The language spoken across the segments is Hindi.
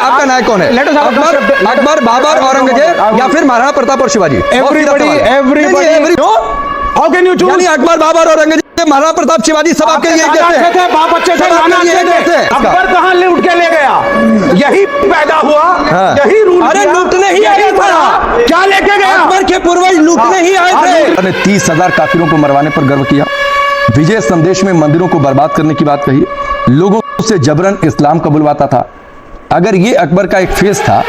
आपका नायक कौन है? अकबर, बाबर, औरंगजेब या फिर महाराणा प्रताप और Shivaji? Everybody. How can you choose? यानी अकबर, बाबर, औरंगजेब, महाराणा प्रताप, शिवाजी सब आपके लिए अच्छे थे, बाप अच्छे थे, नाना अच्छे थे। अकबर कहाँ लूट के ले गया? यही पैदा हुआ, यही रूल। अरे लूटने ही आया था, क्या लेके गया? अकबर के पूर्वज लूटने ही आए थे। 30,000 काफिरों को मरवाने पर गर्व किया, विजय संदेश में मंदिरों को बर्बाद करने की बात कही, लोगों से जबरन इस्लाम कबूलवाता था। अगर ये अकबर का एक फेस था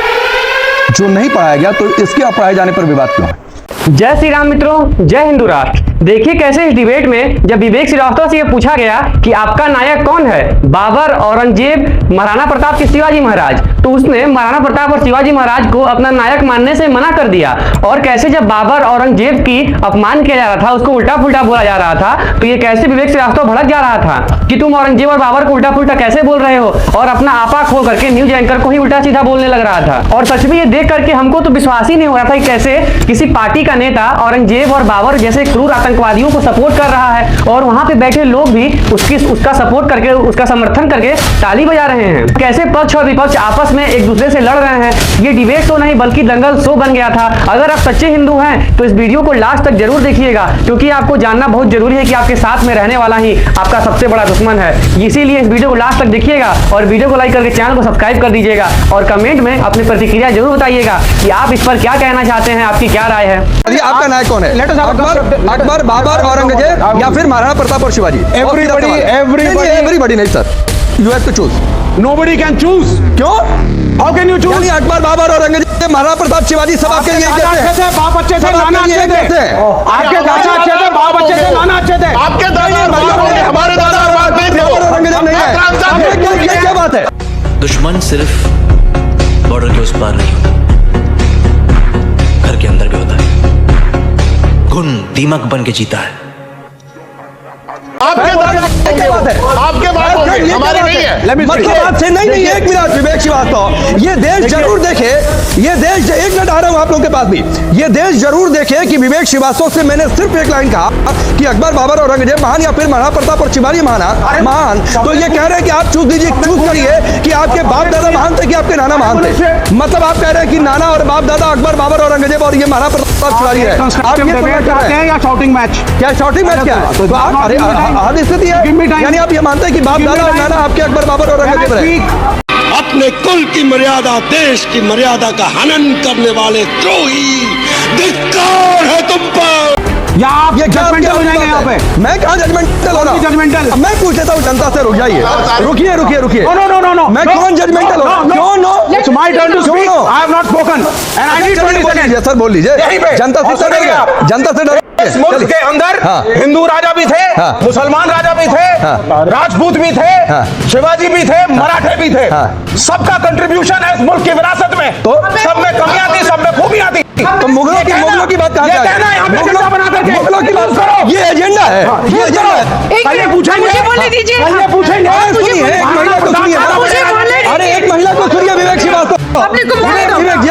जो नहीं पढ़ाया गया, तो इसके अपढ़ाए जाने पर विवाद क्यों है? जय श्री राम मित्रों, जय हिंदू राष्ट्र। देखिए कैसे इस डिबेट में जब विवेक श्रीवास्तव से यह पूछा गया कि आपका नायक कौन है, बाबर, औरंगजेब, महाराणा प्रताप की शिवाजी महाराज, तो उसने महाराणा प्रताप और शिवाजी महाराज को अपना नायक मानने से मना कर दिया। और कैसे जब बाबर, औरंगजेब की अपमान किया जा रहा था, उसको उल्टा पुल्टा बोला जा रहा था, तो ये कैसे विवेक श्रीवास्तव भड़क जा रहा था कि तुम औरंगजेब और बाबर को उल्टा पुल्टा कैसे बोल रहे हो, और अपना आपा खोल करके न्यूज एंकर को ही उल्टा सीधा बोलने लग रहा था। और सच में ये देख करके हमको तो विश्वास ही नहीं हो रहा था कि कैसे किसी पार्टी का नेता औरंगजेब और बाबर जैसे क्रूर आतंकवादियों को सपोर्ट कर रहा है, और वहां पे बैठे लोग भी उसका सपोर्ट करके, उसका समर्थन करके ताली बजा रहे हैं। कैसे पक्ष और विपक्ष आपस में एक दूसरे से लड़ रहे हैं। ये डिबेट शो नहीं बल्कि दंगल शो बन गया था। अगर आप सच्चे हिंदू हैं तो इस वीडियो को लास्ट तक जरूर देखिएगा, क्योंकि आपको जानना बहुत जरूरी है कि आपके साथ में रहने वाला ही आपका सबसे बड़ा दुश्मन है। इसीलिए इस वीडियो को लास्ट तक देखिएगा और वीडियो को लाइक करके चैनल को सब्सक्राइब कर दीजिएगा, और कमेंट में अपनी प्रतिक्रिया जरूर बताइएगा कि आप इस पर क्या कहना चाहते हैं, आपकी क्या राय है। आपका नायक कौन है? अकबर, बाबर, औरंगजेब या फिर महाराणा प्रताप और शिवाजी? एवरीबॉडी नहीं sir, you have to choose. Nobody can choose. क्यों? How can you choose? यानी अकबर, बाबर, औरंगजेब, महाराणा प्रताप, शिवाजी सब आपके लिए दादा अच्छे थे, बाप अच्छे थे, नाना अच्छे थे। आपके दादा अच्छे थे, बाप अच्छे थे, नाना अच्छे थे। आपके दादा हमारे दादा औरंगजेब नहीं है। क्या बात है? दुश्मन सिर्फ बॉर्डर के उस पार नहीं होता, घर के अंदर भी होता है। घुन दीमक बन के जीता है। आपके बात है, हमारे नहीं है। मतलब बात से नहीं, एक मिनट विवेक श्रीवास्तव, ये देश जरूर देखे, ये देश, एक मिनट आ रहा हूं आप लोगों के पास भी, ये देश जरूर देखे कि विवेक श्रीवास्तव से मैंने सिर्फ एक लाइन कहा कि अकबर, बाबर, औरंगजेब महान या फिर महाराणा प्रताप और शिवाजी महान, तो ये कह रहे हैं कि आप चूज दीजिए, चूज करिए कि आपके बाप दादा महान थे कि आपके नाना महान थे। मतलब आप कह रहे हैं कि नाना और बाप दादा अकबर, बाबर, औरंगजेब और ये महाराणा प्रताप शिवाजी है। आप ये या शॉटिंग मैच? क्या शॉटिंग मैच क्या है? तो आप अरे स्थिति है, यानी आप ये मानते हैं कि बाप दादा और नाना आपके अकबर, बाबर, औरंगजेब रहे। अपने कुल की मर्यादा, देश की मर्यादा का हनन करने वाले द्रोही, धिक्कार है तुम पर। या आप ये जजमेंटल हो जाएंगे यहाँ पे? मैं कहाँ जजमेंटल हो रहा हूँ? जजमेंटल मैं पूछ लेता हूँ जनता से, रुक जाइए, रुकिए। No. मैं कौन जजमेंटल हो रहा हूँ? क्यों? No, It's my turn to speak. I have not spoken and I need 20 seconds. Sir बोल लीजिए। जनता से डर गया, जनता से डर। इस मुल्क के अंदर हिंदू राजा भी थे, मुसलमान राजा भी थे, राजपूत भी थे, शिवाजी भी थे, मराठे भी थे। सबका कंट्रीब्यूशन है इस मुल्क की विरासत में। तो सब में कमियां थी, सब में खूबियां थी। तो मुगलों की बात कहाँ ये कहना है यहाँ पे एजेंडा बना करके। मुगलों की बात करो, ये एजेंडा है, ये एजेंडा है। पहले पूछेंगे, बोलने दीजिए। पहले पूछेंगे। सुनिए, एक महिला को सुनिए। अरे एक महिला को सुनिए विवेक श्रीवास्तव,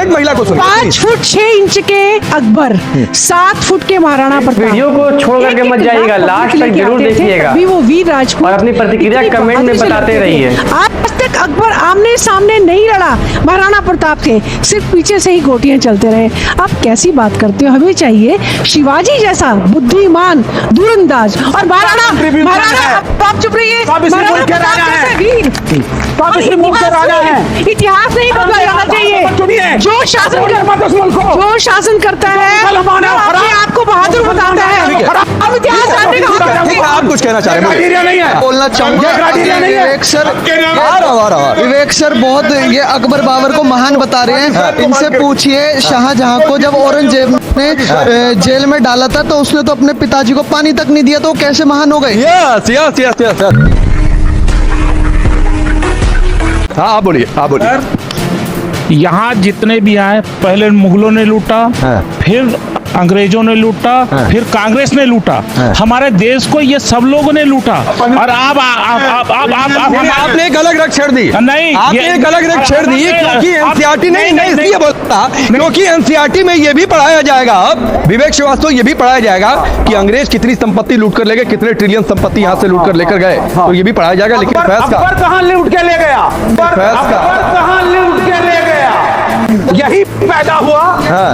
एक महिला को सुनिए। 5 फुट 6 इंच के अकबर, 7 फुट के महाराणा प्रताप। वीडियो को छोड़ करके मत जाइएगा, लास्ट तक जरूर देखिएगा अभी वो वीर राजपूत और अपनी प्रतिक्रिया कमेंट में बताते रहिए। आज तक अकबर आमने सामने नहीं लड़ा महाराणा प्रताप के, सिर्फ पीछे से ही गोटियां चलते रहे। आप कैसी बात करते हो? हमें चाहिए शिवाजी जैसा बुद्धिमान, दूरंदाज, और महाराणा आप चुप रहिए। इतिहास नहीं बदला जाना चाहिए। जो शासन करता है आपको बहादुर बताता है। अब इतिहास जानने का आप कुछ कहना चाह रहे हैं? बोलना चाहूंगा। विवेक सर बहुत ये अकबर बाबर को महान बता रहे हैं। इनसे पूछिए शाहजहां को जब औरंगजेब ने जेल में डाला था तो उसने तो अपने पिताजी को पानी तक नहीं दिया, तो कैसे महान हो गए? यस। हाँ बोलिए। यहाँ जितने भी आए, पहले मुगलों ने लूटा, फिर अंग्रेजों ने लूटा, फिर कांग्रेस ने लूटा, हमारे देश को ये सब लोगों ने लूटा। और आप आपने एक अलग रग छेड़ दी। नहीं, आपने एक अलग रग छेड़ दी, क्योंकि एनसीईआरटी नहीं इसलिए बोलता, क्योंकि एनसीईआरटी में ये भी पढ़ाया जाएगा, अब विवेक श्रीवास्तव ये भी पढ़ाया जाएगा कि अंग्रेज कितनी संपत्ति लूट कर ले गए, कितने ट्रिलियन संपत्ति यहाँ से लूट कर लेकर गए, तो ये भी पढ़ाया जाएगा। लेकिन फैज का कहाँ लूट के ले गया? पैदा हुआ,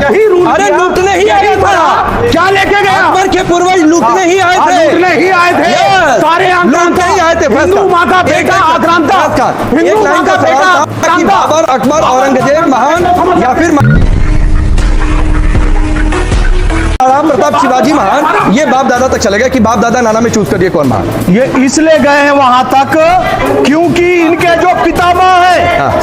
यही रूल अरे किया, लूटने ही आया यही था। बना। क्या लेके गया? अकबर के पूर्वज लूटने ही आए थे। लूटने ही आए थे। Yes, सारे लूटने ही आए थे। हिंदू माँ का बेटा आक्रांता, हिंदू माँ का बेटा आक्रांता। बाबर, अकबर, औरंगजेब महान या फिर महाराणा प्रताप, शिवाजी महान, ये बाप दादा तक चले गए कि बाप दादा नाना में चूज करिए कौन महान। ये इसलिए गए हैं वहां तक क्योंकि इनके जो पितामह है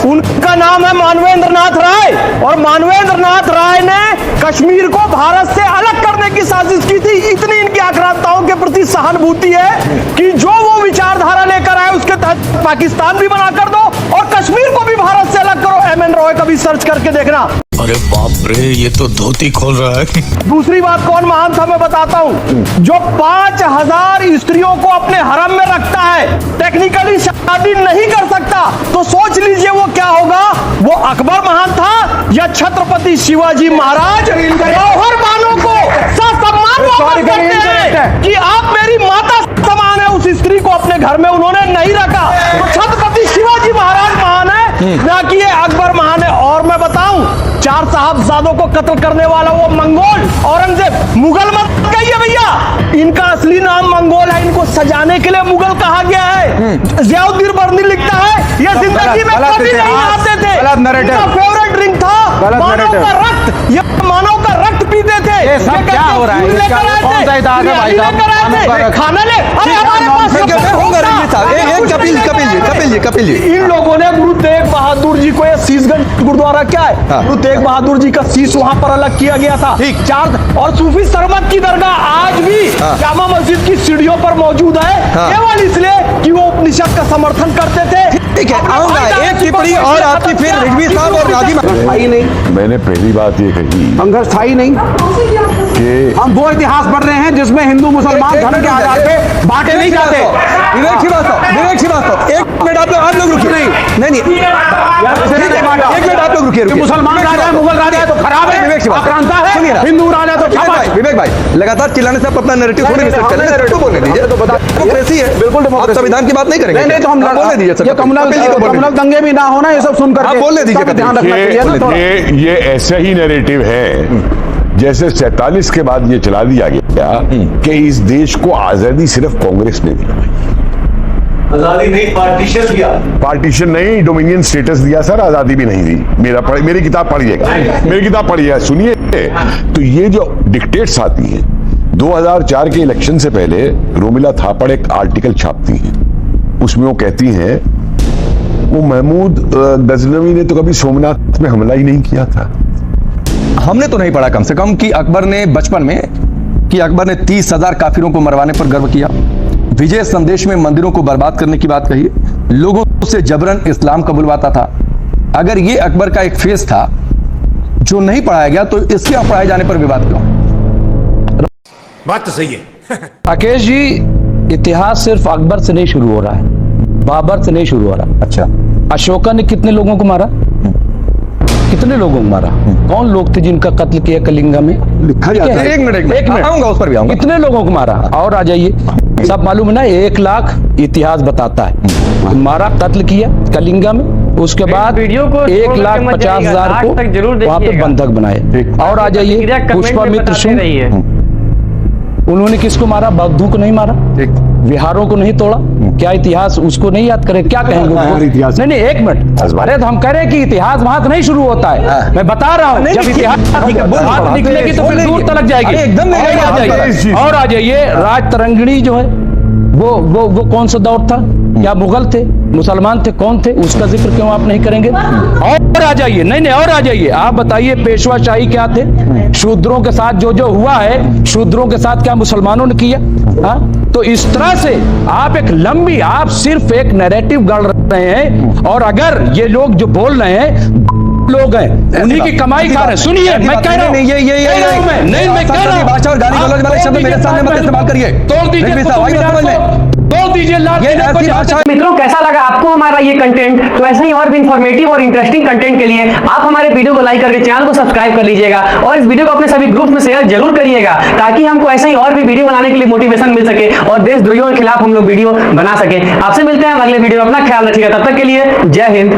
उनका नाम है मानवेंद्र नाथ राय, और मानवेंद्र नाथ राय ने कश्मीर को भारत से अलग करने की साजिश की थी। इतनी इनकी आक्रांताओं के प्रति सहानुभूति है कि जो वो विचारधारा लेकर आए उसके तहत पाकिस्तान भी बना कर दो और कश्मीर को भी भारत से अलग करो। एमएन रॉय का भी सर्च करके देखना। अरे बाप रे, ये तो धोती खोल रहा है। दूसरी बात कौन महान था मैं बताता हूं। जो 5000 स्त्रियों को अपने हरम में रखता है, टेक्निकली शादी नहीं कर सकता, तो सोच लीजिए वो क्या होगा। वो अकबर महान था या छत्रपति शिवाजी महाराज? गौहर मानों को ससम्मान वापस करते हैं कि आप मेरी माता समान है। उस स्त्री को अपने घर में उन्होंने नहीं रखा, तो छत्रपति शिवाजी महाराज महान है ना कि ये अकबर महान है। और मैं बताऊं, 4 साहबजादों को कत्ल करने वाला वो मंगोल औरंगजेब, मुगल मत कहिए भैया, इनका असली नाम मंगोल है। इनको सजाने के लिए मुगल कहा गया है। जियाउद्दीन बर्नी लिखता है ये जिंदगी में कभी नहीं आते थे, इनका फेवरेट ड्रिंक था मानव का रक्त। ये मानव का रक्त पीते थे। ये सब क्या हो रहा है? कौन सा इतिहास है भाई साहब? खाना ले, अरे हमारे पास कपिल जी, इन लोगों ने गुरु तेग बहादुर जी को, ये शीशगंज गुरुद्वारा क्या है, गुरु तेग बहादुर जी का शीश वहां पर अलग किया गया था। चार और सूफी सरमत की दरगाह आज भी जामा मस्जिद की सीढ़ियों पर मौजूद है, केवल इसलिए कि वो उपनिषद का समर्थन करते थे। ठीक है, आऊंगा एक टिप्पणी और आपकी, फिर रिजवी साहब और नाजिम। स्थायी नहीं, मैंने पहली बात ये कही संघर्ष स्थायी नहीं कि हम वो इतिहास पढ़ रहे हैं जिसमें हिंदू मुसलमान धर्म के आधार पे बांटे नहीं जाते। विवेक श्रीवास्तव, एक मिनट आप लोग रुकिए। नहीं, एक मिनट आप लोग रुकिए। मुसलमान राजा है, मुगल राजा है तो खराब है, विवेक श्रीवास्तव आक्रांता है, सुनिए ना। हिंदू राजा तो विवेक भाई लगातार चिल्लाने से आप अपना नैरेटिव थोड़ी मिस करें, तो बोलने दीजिए। डेमोक्रेसी है, बिल्कुल डेमोक्रेसी, संविधान की बात नहीं करेंगे। नहीं तो हम बोलने दीजिए सर, कम्युनल दंगे भी ना होना, ये सब सुनकर आप बोलने दीजिए। ध्यान रखना चाहिए ना थोड़ा। ये ऐसा ही नैरेटिव है जैसे 47 के बाद ये चला दिया गया कि इस देश को आजादी सिर्फ कांग्रेस ने दी। आजादी नहीं, पार्टीशन दिया। पार्टीशन नहीं, डोमिनियन स्टेटस दिया सर, आजादी भी नहीं दी। मेरी किताब पढ़िएगा, मेरी किताब पढ़िएगा, सुनिए। तो ये जो डिक्टेट्स आती हैं, 2004 के इलेक्शन से पहले रोमिला थापड़ एक आर्टिकल छापती हैं, उसमें वो कहती हैं वो महमूद गजनवी ने तो कभी सोमनाथ में हमला ही नहीं किया था। हमने तो नहीं पढ़ा कम से कम कि अकबर ने बचपन में कि अकबर ने 30,000 काफिरों को मरवाने पर गर्व किया, विजय संदेश में मंदिरों को बर्बाद करने की बात कही, लोगों से जबरन इस्लाम कबूलवाता था। अगर ये अकबर का एक फेस था जो नहीं पढ़ाया गया, तो इसके पढ़ाए जाने पर विवाद क्यों? बात तो सही है। राकेश जी, इतिहास सिर्फ अकबर से नहीं शुरू हो रहा है, बाबर से नहीं शुरू हो रहा। अच्छा, अशोका ने कितने लोगों को मारा? कितने लोगों को मारा? कौन लोग थे जिनका कत्ल किया कलिंगा में? लिखा जाता है। एक मिनट आऊंगा, उस पर भी आऊंगा। कितने लोगों को मारा? और आ जाइए, सब मालूम है ना, 1 लाख इतिहास बताता है। मारा, कत्ल किया कलिंगा में, उसके बाद वीडियो को 1,50,000 को वहां पे बंधक बनाए। और आ जाइए, पुष्पामित्र शुंग, उन्होंने किसको मारा? बौद्धों को नहीं मारा, विहारों को नहीं तोड़ा। क्या इतिहास उसको नहीं याद करें? क्या कहेंगे? नहीं, एक मिनट। अरे तो हम कह रहे हैं कि इतिहास वहां से नहीं शुरू होता है। मैं बता रहा हूँ, जब इतिहास बात निकलेगी तो फिर दूर तक जाएगी। एकदम। और आ जाइए, राज तरंगिणी जो है वो कौन सा दौर था? क्या मुगल थे, मुसलमान थे, कौन थे? उसका जिक्र क्यों आप नहीं करेंगे? और आ जाइए, नहीं और आ जाइए, आप बताइए पेशवा शाही क्या थे? शूद्रों के साथ जो हुआ है, शूद्रों के साथ क्या मुसलमानों ने किया? हाँ, तो इस तरह से आप आप सिर्फ एक नैरेटिव गढ़ रहे हैं। और अगर ये लोग जो बोल रहे हैं लोग हैं, उन्हीं की कमाई खा रहे हैं। सुनिए, मैं कह रहा हूं, मैं कह रहा हूं, भाषा और गाली गलौज वाले शब्द मेरे सामने मत इस्तेमाल करिए। तोड़ दीजिए मित्रों, कैसा लगा आपको हमारा ये कंटेंट? तो ऐसे ही और भी इंफॉर्मेटिव और इंटरेस्टिंग कंटेंट के लिए आप हमारे वीडियो को लाइक करके चैनल को सब्सक्राइब कर लीजिएगा और इस वीडियो को अपने सभी ग्रुप्स में शेयर जरूर करिएगा, ताकि हमको ऐसे ही और भी वीडियो बनाने के लिए मोटिवेशन मिल सके और देशद्रोहियों के खिलाफ हम लोग वीडियो बना सके। आपसे मिलते हैं अगले वीडियो में, अपना ख्याल रखिएगा, तब तक के लिए जय हिंद।